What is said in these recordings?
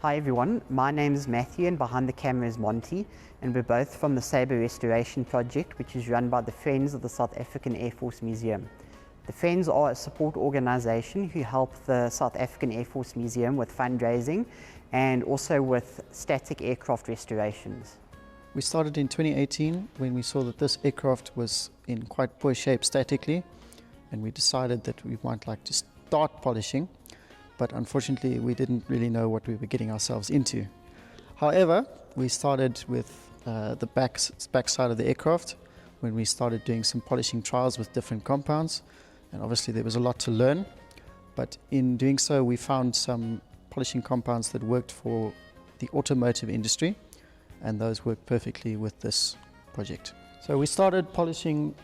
Hi everyone, my name is Matthew and behind the camera is Monty, and we're both from the Sabre Restoration Project, which is run by the Friends of the South African Air Force Museum. The Friends are a support organisation who help the South African Air Force Museum with fundraising and also with static aircraft restorations. We started in 2018 when we saw that this aircraft was in quite poor shape statically, and we decided that we might like to start polishing, but unfortunately we didn't really know what we were getting ourselves into. However, we started with the back side of the aircraft when we started doing some polishing trials with different compounds, and obviously there was a lot to learn, but in doing so we found some polishing compounds that worked for the automotive industry, and those worked perfectly with this project. So we started polishing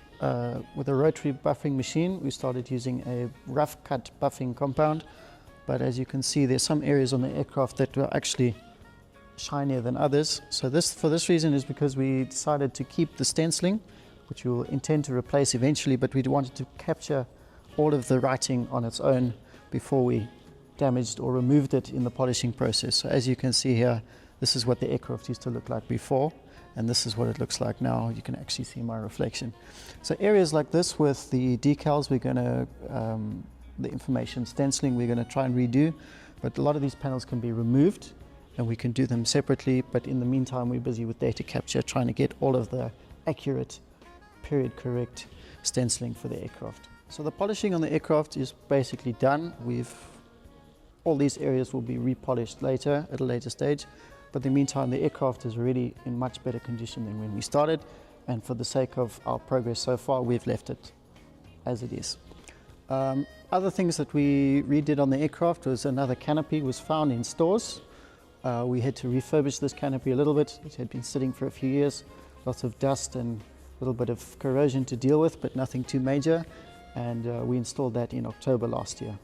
with a rotary buffing machine. We started using a rough cut buffing compound, but as you can see there's some areas on the aircraft that were actually shinier than others. So for this reason is because we decided to keep the stenciling, which we will intend to replace eventually, but we wanted to capture all of the writing on its own before we damaged or removed it in the polishing process. So as you can see here, this is what the aircraft used to look like before, and this is what it looks like now. You can actually see my reflection. So areas like this with the decals, we're going to the information stenciling we're going to try and redo, but a lot of these panels can be removed and we can do them separately, but in the meantime we're busy with data capture, trying to get all of the accurate, period correct stenciling for the aircraft. So the polishing on the aircraft is basically done. All these areas will be repolished later at a later stage, but in the meantime the aircraft is really in much better condition than when we started, and for the sake of our progress so far we've left it as it is. Other things that we redid on the aircraft was another canopy was found in stores. We had to refurbish this canopy a little bit. It had been sitting for a few years, lots of dust and a little bit of corrosion to deal with, but nothing too major, and we installed that in October last year.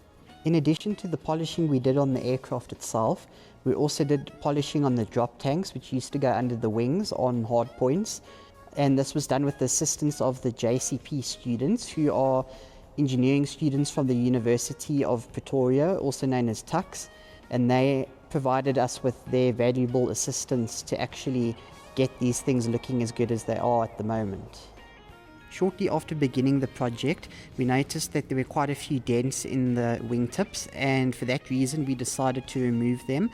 In addition to the polishing we did on the aircraft itself, we also did polishing on the drop tanks, which used to go under the wings on hard points, and this was done with the assistance of the JCP students, who are engineering students from the University of Pretoria, also known as TUX, and they provided us with their valuable assistance to actually get these things looking as good as they are at the moment. Shortly after beginning the project, we noticed that there were quite a few dents in the wingtips, and for that reason we decided to remove them,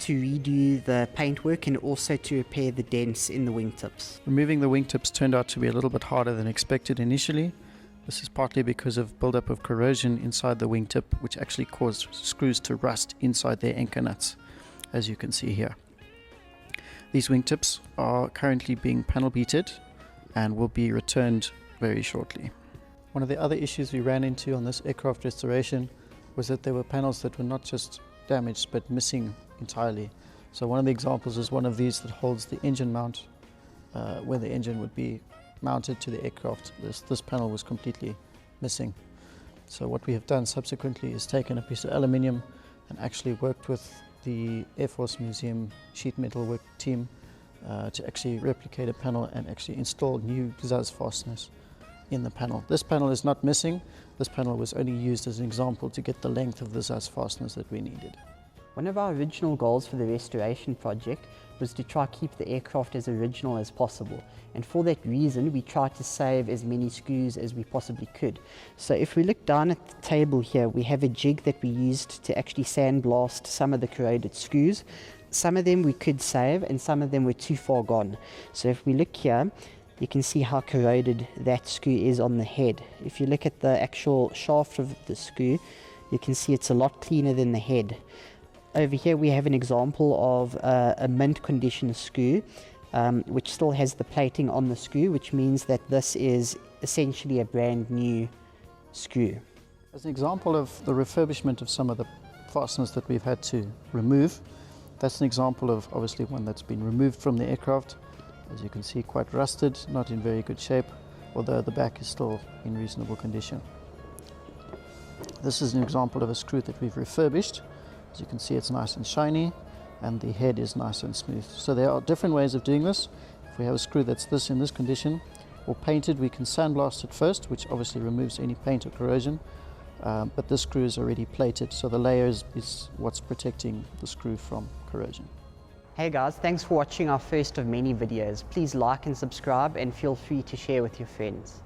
to redo the paintwork and also to repair the dents in the wingtips. Removing the wingtips turned out to be a little bit harder than expected initially. This is partly because of buildup of corrosion inside the wingtip, which actually caused screws to rust inside their anchor nuts, as you can see here. These wingtips are currently being panel beated and will be returned very shortly. One of the other issues we ran into on this aircraft restoration was that there were panels that were not just damaged but missing entirely. So one of the examples is one of these that holds the engine mount, where the engine would be mounted to the aircraft. This panel was completely missing. So what we have done subsequently is taken a piece of aluminium and actually worked with the Air Force Museum sheet metal work team to actually replicate a panel and actually install new ZAAF fasteners in the panel. This panel is not missing. This panel was only used as an example to get the length of the ZAAF fasteners that we needed. One of our original goals for the restoration project was to try to keep the aircraft as original as possible, and for that reason we tried to save as many screws as we possibly could. So if we look down at the table here, we have a jig that we used to actually sandblast some of the corroded screws. Some of them we could save and some of them were too far gone. So if we look here, you can see how corroded that screw is on the head. If you look at the actual shaft of the screw, you can see it's a lot cleaner than the head. Over here we have an example of a mint condition screw, which still has the plating on the screw, which means that this is essentially a brand new screw. As an example of the refurbishment of some of the fasteners that we've had to remove, that's an example of obviously one that's been removed from the aircraft. As you can see, quite rusted, not in very good shape, although the back is still in reasonable condition. This is an example of a screw that we've refurbished. As you can see, it's nice and shiny and the head is nice and smooth. So there are different ways of doing this. If we have a screw that's in this condition or painted, we can sandblast it first, which obviously removes any paint or corrosion. but this screw is already plated, so the layer is what's protecting the screw from corrosion. Hey guys, thanks for watching our first of many videos. Please like and subscribe and feel free to share with your friends.